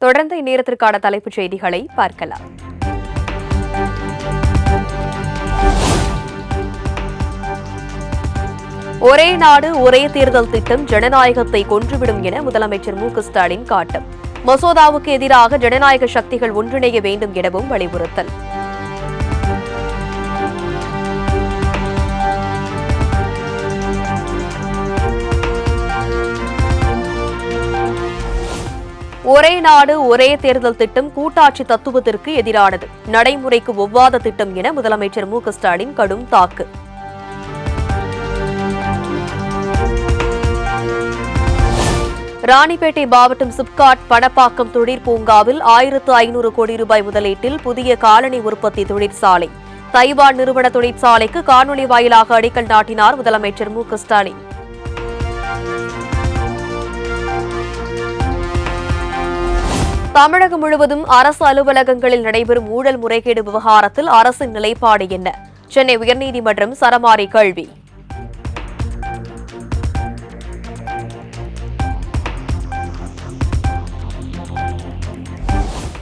தொடர்ந்து இந்நேரத்திற்கான தலைப்புச் செய்திகளை பார்க்கலாம். ஒரே நாடு ஒரே தேர்தல் திட்டம் ஜனநாயகத்தை கொன்றுவிடும் என முதலமைச்சர் மு.க.ஸ்டாலின் காட்டம். மசோதாவுக்கு எதிராக ஜனநாயக சக்திகள் ஒன்றிணைய வேண்டும் எனவும் வலியுறுத்தல். ஒரே நாடு ஒரே தேர்தல் திட்டம் கூட்டாட்சி தத்துவத்திற்கு எதிரானது, நடைமுறைக்கு ஒவ்வாத திட்டம் என முதலமைச்சர் மு.க.ஸ்டாலின் கடும் தாக்கு. ராணிப்பேட்டை மாவட்டம் சிப்காட் பணப்பாக்கம் தொழிற்பூங்காவில் 1500 கோடி ரூபாய் முதலீட்டில் புதிய காலணி உற்பத்தி தொழிற்சாலை. தைவான் நிறுவன தொழிற்சாலைக்கு காணொலி வாயிலாக அடிக்கல் நாட்டினார் முதலமைச்சர் மு.க.ஸ்டாலின். தமிழகம் முழுவதும் அரசு அலுவலகங்களில் நடைபெறும் ஊழல் முறைகேடு விவகாரத்தில் அரசின் நிலைப்பாடு என்ன? சென்னை உயர்நீதிமன்றம் சரமாரி கேள்வி.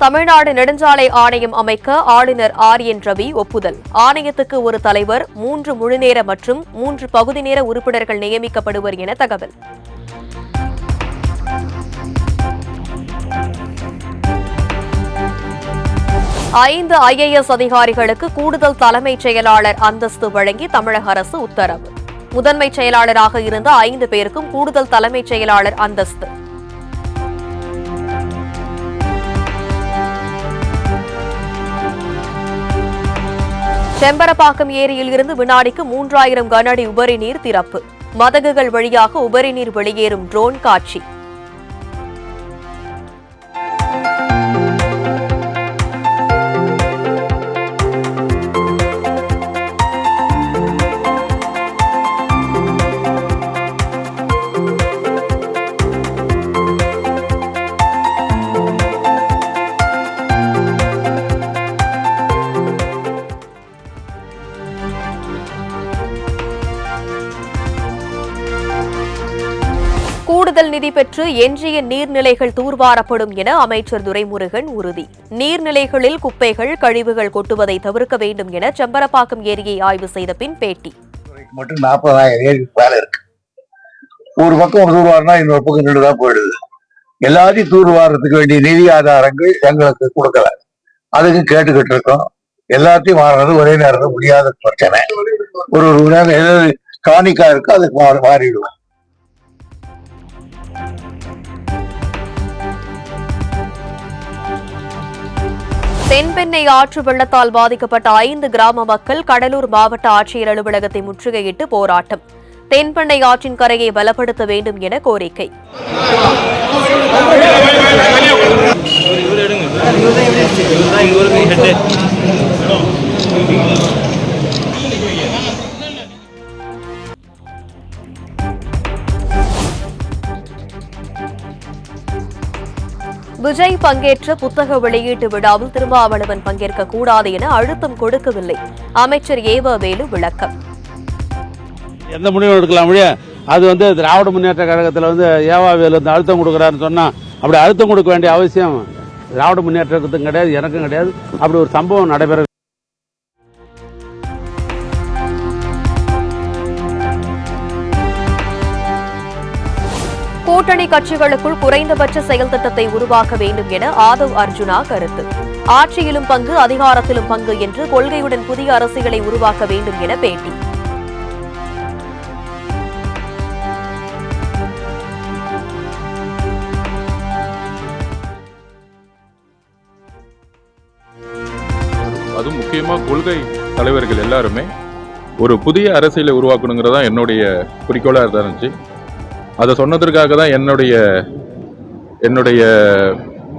தமிழ்நாடு நெடுஞ்சாலை ஆணையம் அமைக்க ஆளுநர் ஆர்.என். ரவி ஒப்புதல். ஆணையத்துக்கு ஒரு தலைவர், 3 முழுநேர மற்றும் 3 பகுதி நேர உறுப்பினர்கள் நியமிக்கப்படுவர் என தகவல். ஐந்து IAS அதிகாரிகளுக்கு கூடுதல் தலைமைச் செயலாளர் அந்தஸ்து வழங்கி தமிழக அரசு உத்தரவு. முதன்மைச் செயலாளராக இருந்த 5 பேருக்கும் கூடுதல் தலைமைச் செயலாளர் அந்தஸ்து. செம்பரப்பாக்கம் ஏரியில் இருந்து வினாடிக்கு 3000 கன அடி உபரி நீர் திறப்பு. மதகுகள் வழியாக உபரி நீர் வெளியேறும் ட்ரோன் காட்சி. கூடுதல் நிதி பெற்று எஞ்சிய நீர்நிலைகள் தூர்வாரப்படும் என அமைச்சர் துரைமுருகன் உறுதி. நீர்நிலைகளில் குப்பைகள், கழிவுகள் கொட்டுவதை தவிர்க்க வேண்டும் என செம்பரப்பாக்கம் ஏரியை ஆய்வு செய்த பின் பேட்டி. மட்டும் 40,000 ஏரிக்கு மேல இருக்கு. ஒரு பக்கம் தூர்வாரினா இன்னொரு பக்கம் நின்றுதான் போயிடுது. எல்லாத்தையும் தூர்வாரத்துக்கு வேண்டிய நிதி ஆதாரங்கள் எங்களுக்கு கொடுக்கல. அதுக்கு கேட்டுக்கிட்டு இருக்கோம். எல்லாத்தையும் மாறுறது ஒரே நேரத்தில் முடியாத பிரச்சனை. ஒரு நேரம் எதாவது காணிக்கா இருக்கோ அதுக்கு மாறிடுவோம். தென்பெண்ணை ஆற்று வெள்ளத்தால் பாதிக்கப்பட்ட 5 கிராம மக்கள் கடலூர் மாவட்ட ஆட்சியர் அலுவலகத்தை முற்றுகையிட்டு போராட்டம். தென்பெண்ணை ஆற்றின் கரையை பலப்படுத்த வேண்டும் என கோரிக்கை. விஜய் பங்கேற்ற புத்தக வெளியீட்டு விழாவில் திருமாவளவன் பங்கேற்க கூடாது என அழுத்தம் கொடுக்கவில்லை. அமைச்சர் ஏவ வேலு விளக்கம். எந்த முடிவும் எடுக்கலாம், அது திராவிட முன்னேற்ற கழகத்தில் ஏவா வேலு அழுத்தம் கொடுக்குறாருன்னு சொன்னா அப்படி அழுத்தம் கொடுக்க வேண்டிய அவசியம் திராவிட முன்னேற்றத்துக்கும் கிடையாது, எனக்கும் கிடையாது. அப்படி ஒரு சம்பவம் நடைபெற கூட்டணி கட்சிகளுக்குள் குறைந்தபட்ச செயல் திட்டத்தை உருவாக்க வேண்டும் என ஆதவ் அர்ஜுனா கருத்து. ஆட்சியிலும் பங்கு, அதிகாரத்திலும் பங்கு என்று கொள்கையுடன் புதிய அரசியலை உருவாக்க வேண்டும் என பேட்டி. அது முக்கியமா கொள்கை தலைவர்கள் எல்லாருமே ஒரு புதிய அரசியலை உருவாக்கணுங்கிறதா என்னுடைய குறிக்கோளா இருந்துச்சு. அதை சொன்னதற்காக தான் என்னுடைய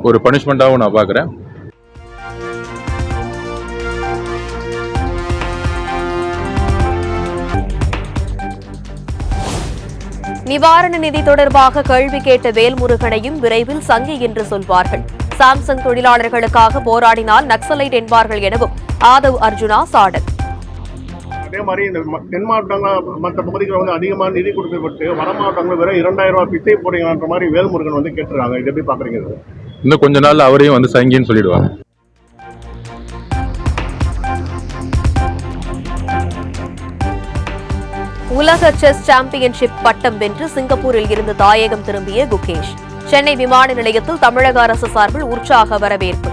ஒரு பனிஷ்மெண்டாகவும் நான் பார்க்குறேன். நிவாரண நிதி தொடர்பாக கேள்வி கேட்ட வேல்முருகனையும் விரைவில் சங்கி என்று சொல்வார்கள். சாம்சங் தொழிலாளர்களுக்காக போராடினால் நக்சலைட் என்பார்கள் எனவும் ஆதவ் அர்ஜுனா சாடல். அதே மாதிரி இந்த தென் மாவட்டங்கள் மற்ற பகுதிகளில் அதிகமாக நிதி கொடுக்கப்பட்டு வட மாவட்டங்கள் வெறும் 2000 ரூபாய் பிச்சை போடுங்கன்ற மாதிரி வேல்முருகன் கேட்டுருக்காங்க. இது எப்படி பார்க்குறீங்க? இன்னும் கொஞ்ச நாள் அவரையும் வந்து சங்கின்னு சொல்லிடுவாங்க. உலக செஸ் சாம்பியன்ஷிப் பட்டம் வென்று சிங்கப்பூரில் இருந்து தாயகம் திரும்பிய குகேஷ். சென்னை விமான நிலையத்தில் தமிழக அரசு சார்பில் உற்சாக வரவேற்பு.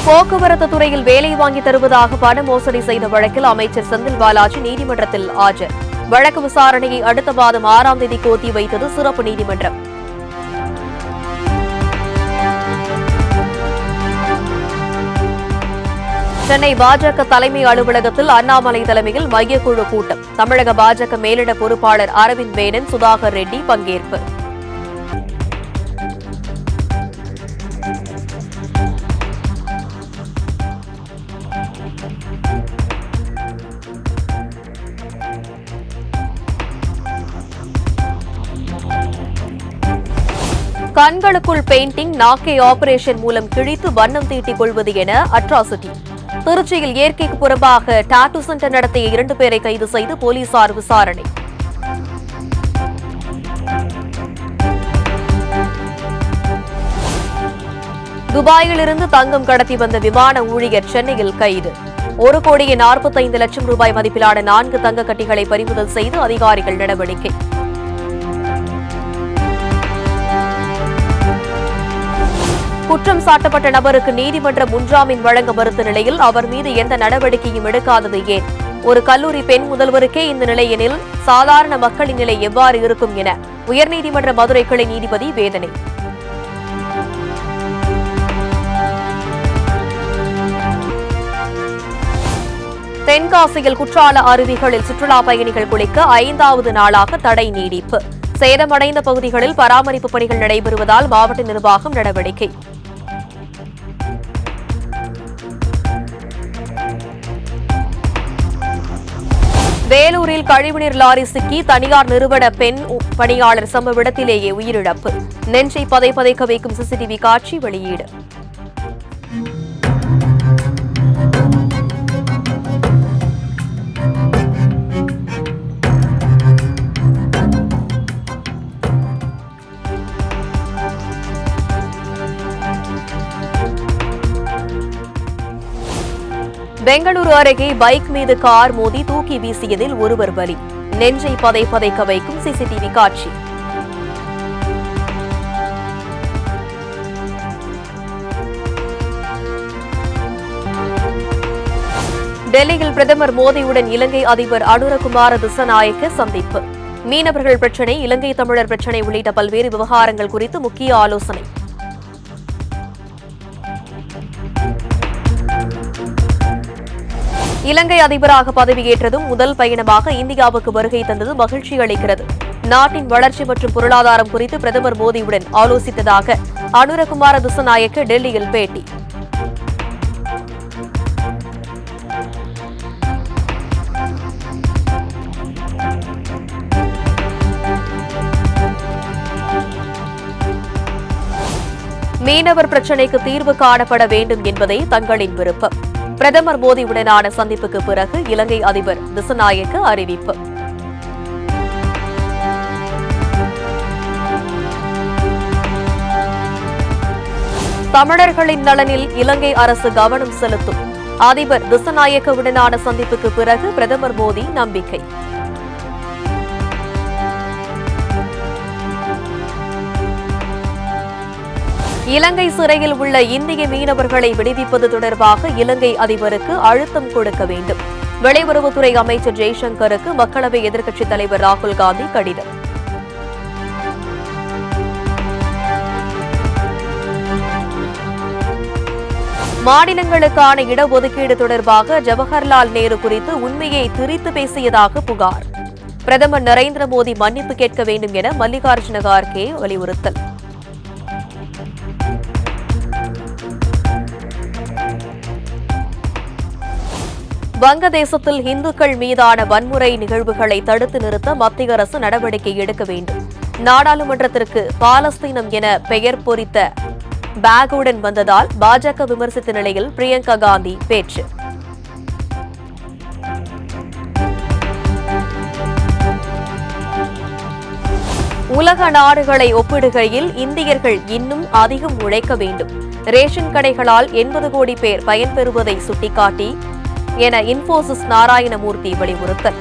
போக்குவரத்து துறையில் வேலை வாங்கி தருவதாக பண மோசடி செய்த வழக்கில் அமைச்சர் செந்தில் பாலாஜி நீதிமன்றத்தில் ஆஜர். வழக்கு விசாரணையை அடுத்த மாதம் 6ஆம் தேதிக்கு ஒத்தி வைத்தது சிறப்பு நீதிமன்றம். சென்னை பாஜக தலைமை அலுவலகத்தில் அண்ணாமலை தலைமையில் மையக்குழு கூட்டம். தமிழக பாஜக மேலிட பொறுப்பாளர் அரவிந்த் மேனன், சுதாகர் ரெட்டி பங்கேற்பு. கண்களுக்குள் பெயிண்டிங், நாக்கை ஆபரேஷன் மூலம் கிழித்து வண்ணம் தீட்டிக் கொள்வது என அட்ராசிட்டி. திருச்சியில் இயற்கைக்கு புறம்பாக டாட்டூ சென்டர் நடத்திய 2 பேரை கைது செய்து போலீசார் விசாரணை. துபாயிலிருந்து தங்கம் கடத்தி வந்த விமான ஊழியர் சென்னையில் கைது. 1,45,00,000 ரூபாய் மதிப்பிலான 4 தங்க கட்டிகளை பறிமுதல் செய்து அதிகாரிகள் நடவடிக்கை. குற்றம் சாட்டப்பட்ட நபருக்கு நீதிமன்ற முன்ஜாமீன் வழங்க மறுத்த நிலையில் அவர் மீது எந்த நடவடிக்கையும் எடுக்காதது ஏன்? ஒரு கல்லூரி பெண் முதல்வருக்கே இந்த நிலை எனில் சாதாரண மக்களின் நிலை எவ்வாறு இருக்கும் என உயர்நீதிமன்ற மதுரை கிளை நீதிபதி வேதனை. தென்காசியில் குற்றால அருவிகளில் சுற்றுலா பயணிகள் குளிக்க 5வது நாளாக தடை நீடிப்பு. சேதமடைந்த பகுதிகளில் பராமரிப்பு பணிகள் நடைபெறுவதால் மாவட்ட நிர்வாகம் நடவடிக்கை. வேலூரில் கழிவுநீர் லாரி சிக்கி தனியார் நிறுவன பெண் பணியாளர் சம்பவ இடத்திலேயே உயிரிழப்பு. நெஞ்சை பதைக்க வைக்கும் சிசிடிவி காட்சி வெளியீடு. பெங்களூரு அருகே பைக் மீது கார் மோதி தூக்கி வீசியதில் ஒருவர் பலி. நெஞ்சை பதைக்க வைக்கும் சிசிடிவி காட்சி. டெல்லியில் பிரதமர் மோடியுடன் இலங்கை அதிபர் அனுரகுமார திசநாயக்க சந்திப்பு. மீனவர்கள் பிரச்சினை, இலங்கை தமிழர் பிரச்சினை உள்ளிட்ட பல்வேறு விவகாரங்கள் குறித்து முக்கிய ஆலோசனை. இலங்கை அதிபராக பதவியேற்றதும் முதல் பயணமாக இந்தியாவுக்கு வருகை தந்தது மகிழ்ச்சி அளிக்கிறது. நாட்டின் வளர்ச்சி மற்றும் பொருளாதாரம் குறித்து பிரதமர் மோடியுடன் ஆலோசித்ததாக அனுரகுமார திசநாயக்க டெல்லியில் பேட்டி. மீனவர் பிரச்சினைக்கு தீர்வு காணப்பட வேண்டும் என்பதே தங்களின் விருப்பம். பிரதமர் மோடியுடனான சந்திப்புக்கு பிறகு இலங்கை அதிபர் திசநாயக்க அறிவிப்பு. தமிழர்களின் நலனில் இலங்கை அரசு கவனம் செலுத்தும். அதிபர் திசநாயக்கவுடனான சந்திப்புக்கு பிறகு பிரதமர் மோடி நம்பிக்கை. இலங்கை சிறையில் உள்ள இந்திய மீனவர்களை விடுவிப்பது தொடர்பாக இலங்கை அதிபருக்கு அழுத்தம் கொடுக்க வேண்டும். வெளியுறவுத்துறை அமைச்சர் ஜெய்சங்கருக்கு மக்களவை எதிர்க்கட்சித் தலைவர் ராகுல் காந்தி கடிதம். மாநிலங்களுக்கான இடஒதுக்கீடு தொடர்பாக ஜவஹர்லால் நேரு குறித்து உண்மையை திரித்து பேசியதாக புகார். பிரதமர் நரேந்திர மோடி மன்னிப்பு கேட்க வேண்டும் என மல்லிகார்ஜுன கார்கே வலியுறுத்தல். வங்கதேசத்தில் இந்துக்கள் மீதான வன்முறை நிகழ்வுகளை தடுத்து நிறுத்த மத்திய அரசு நடவடிக்கை எடுக்க வேண்டும். நாடாளுமன்றத்திற்கு பாலஸ்தீனம் என பெயர் பொறித்த பேக்குடன் வந்ததால் பாஜக விமர்சித்த நிலையில் பிரியங்கா காந்தி பேச்சு. உலக நாடுகளை ஒப்பிடுகையில் இந்தியர்கள் இன்னும் அதிகம் உழைக்க வேண்டும். ரேஷன் கடைகளால் 80 கோடி பேர் பயன்பெறுவதை சுட்டிக்காட்டி என இன்போசிஸ் நாராயணமூர்த்தி வலியுறுத்தல்.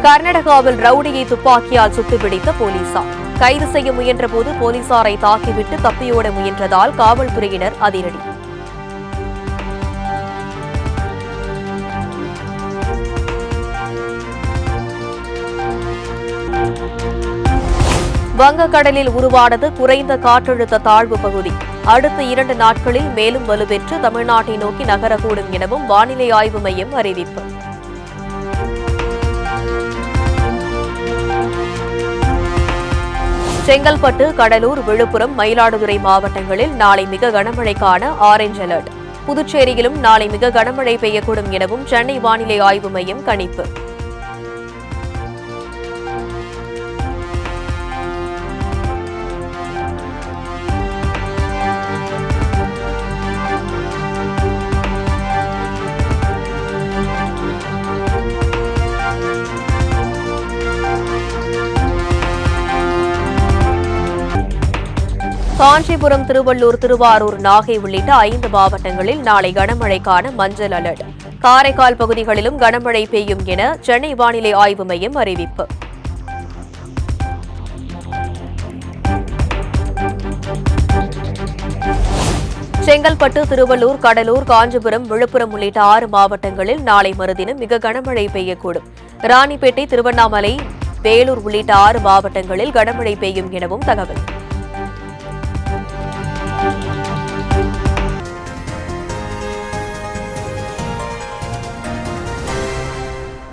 கர்நாடகாவில் ரவுடியை துப்பாக்கியால் சுட்டுப்பிடித்த போலீசார். கைது செய்ய முயன்றபோது போலீசாரை தாக்கிவிட்டு தப்பியோட முயன்றதால் காவல்துறையினர் அதிரடி. வங்கக்கடலில் உருவானது குறைந்த காற்றழுத்த தாழ்வு பகுதி. அடுத்த 2 நாட்களில் மேலும் வலுப்பெற்று தமிழ்நாட்டை நோக்கி நகரக்கூடும் எனவும் வானிலை ஆய்வு மையம் அறிவிப்பு. செங்கல்பட்டு, கடலூர், விழுப்புரம், மயிலாடுதுறை மாவட்டங்களில் நாளை மிக கனமழைக்கான ஆரஞ்ச் அலர்ட். புதுச்சேரியிலும் நாளை மிக கனமழை பெய்யக்கூடும் எனவும் சென்னை வானிலை ஆய்வு மையம் கணிப்பு. காஞ்சிபுரம், திருவள்ளூர், திருவாரூர், நாகை உள்ளிட்ட 5 மாவட்டங்களில் நாளை கனமழைக்கான மஞ்சள் அலர்ட். காரைக்கால் பகுதிகளிலும் கனமழை பெய்யும் என சென்னை வானிலை ஆய்வு மையம் அறிவிப்பு. செங்கல்பட்டு, திருவள்ளூர், கடலூர், காஞ்சிபுரம், விழுப்புரம் உள்ளிட்ட 6 மாவட்டங்களில் நாளை மறுதினம் மிக கனமழை பெய்யக்கூடும். ராணிப்பேட்டை, திருவண்ணாமலை, வேலூர் உள்ளிட்ட 6 மாவட்டங்களில் கனமழை பெய்யும் எனவும் தகவல்.